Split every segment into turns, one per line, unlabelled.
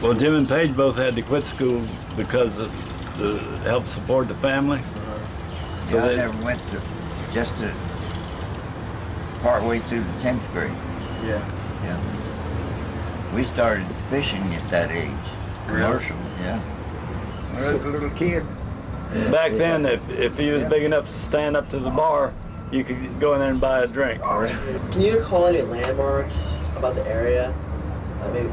Well, Jim and Paige both had to quit school because of the help support the family.
So I never went to, just to partway through the 10th grade.
Yeah.
Yeah. We started fishing at that age. Commercial, yeah.
When I was a little kid.
Back then, if he was big enough to stand up to the bar, you could go in there and buy a drink.
Can you recall any landmarks about the area?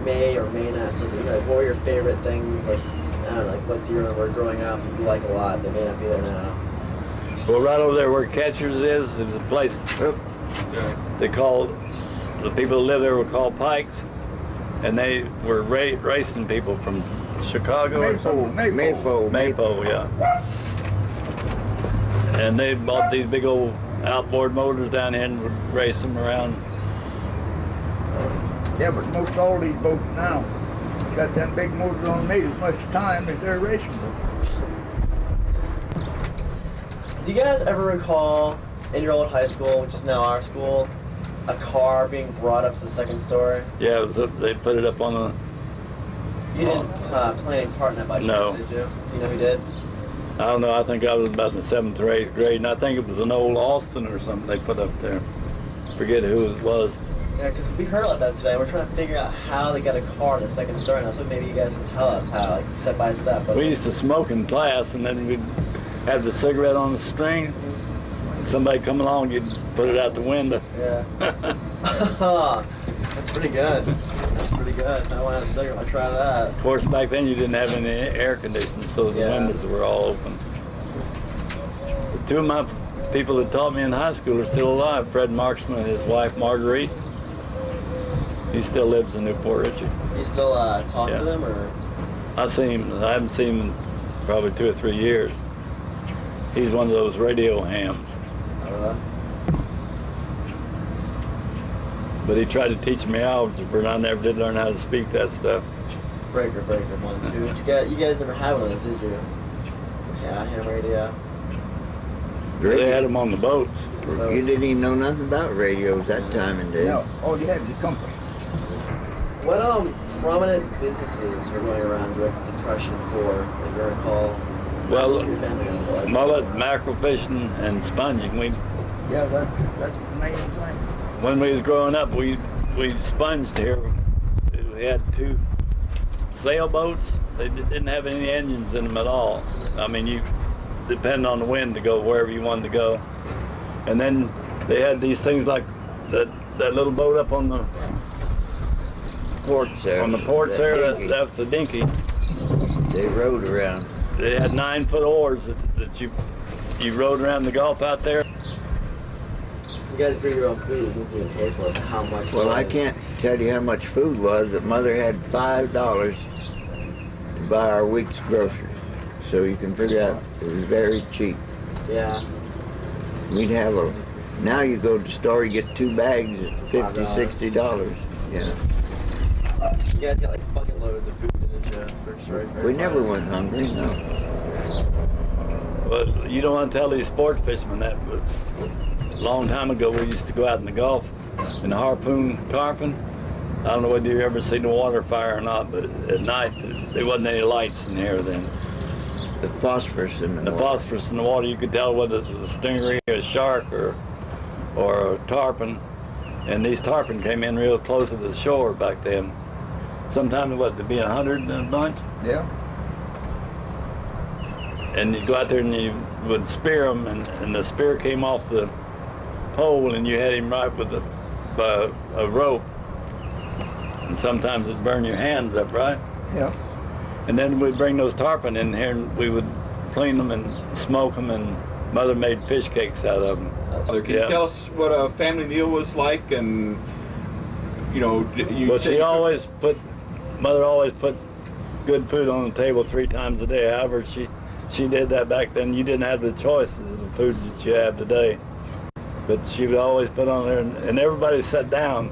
May or may not something. Like, what were your favorite things? Like, I don't know, like what do you remember growing up you like a lot that may not be there now?
Well, right over there where Catcher's is, there's a place they called, the people who lived there were called Pikes, and they were racing people from Chicago or something. Maypo, yeah. And they bought these big old outboard motors down here and would race them around.
Yeah, but most all these boats now, it's got them big motors on made as much time as they're racing boats.
Do you guys ever recall in your old high school, which is now our school, a car being brought up to the second story?
Yeah, it was they put it up on the...
You didn't play any part in that by chance, did you? Do you know who did?
I don't know, I think I was about in the 7th or 8th grade, and I think it was an old Austin or something they put up there. Forget who it was.
Yeah, because we heard about that today. We're trying to figure out how they got a car in the second story, and I was hoping maybe you guys can tell us how, like step by step.
We used to smoke in class, and then we'd have the cigarette on the string. Somebody come along, you'd put it out the window.
Yeah. That's pretty good. That's pretty good. I want to have a cigarette. I'll try that.
Of course, back then you didn't have any air conditioning, so the windows were all open. Two of my people that taught me in high school are still alive. Fred Marksman and his wife, Marguerite. He still lives in Port Richey.
You still talk to them, or?
I haven't seen him in probably 2 or 3 years. He's one of those radio hams. But he tried to teach me algebra, and I never did learn how to speak that stuff.
Breaker, 1, 2. You guys never had one of those, did you? Yeah, ham radio.
They had them on the boats.
You didn't even know nothing about radios that time and day.
No, all you had was a compass.
What prominent businesses were going around during the Depression for, if you recall?
Well, mullet, mackerel fishing, and sponging.
Yeah, that's the main thing.
When we was growing up, we sponged here. We had 2 sailboats. They didn't have any engines in them at all. I mean, you depend on the wind to go wherever you wanted to go. And then they had these things like that little boat up on the ports there. On the ports there, that's a dinghy.
They rode around.
They had 9-foot oars that you rode around the Gulf out there.
You guys bring your own food. You didn't pay for it. How much?
Well, I can't tell you how much food was, but Mother had $5 to buy our week's groceries. So you can figure out it was very cheap.
Yeah.
We'd have now you go to the store, you get 2 bags at $50, $60. Yeah.
You guys got like bucket loads of food, didn't you?
We never went hungry, no.
Well, you don't want to tell these sport fishermen that, but a long time ago we used to go out in the Gulf and harpoon tarpon. I don't know whether you ever seen the water fire or not, but at night there wasn't any lights in here then.
The phosphorus in the water.
Phosphorus in the water, you could tell whether it was a stingray, a shark, or a tarpon. And these tarpon came in real close to the shore back then. Sometimes it'd be 100 in a bunch.
Yeah.
And you'd go out there and you would spear them, and the spear came off the pole, and you had him right with a rope. And sometimes it'd burn your hands up, right?
Yeah.
And then we'd bring those tarpon in here, and we would clean them and smoke them, and Mother made fish cakes out of them.
Can you tell us what a family meal was like, and
Mother always put good food on the table 3 times a day. However, she did that back then. You didn't have the choices of the foods that you have today. But she would always put on there, and everybody sat down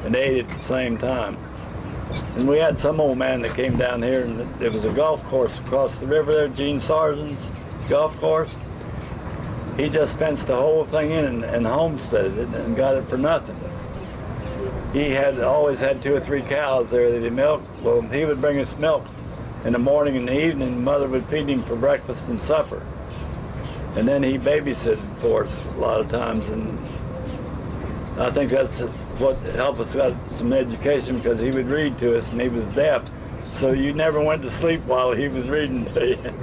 and ate at the same time. And we had some old man that came down here, and there was a golf course across the river there, Gene Sargent's golf course. He just fenced the whole thing in and homesteaded it and got it for nothing. he had always had 2 or 3 cows there that he milked. Well, he would bring us milk in the morning and the evening. Mother would feed him for breakfast and supper. And then he babysitted for us a lot of times, and I think that's what helped us get some education, because he would read to us and he was deaf. So you never went to sleep while he was reading to you.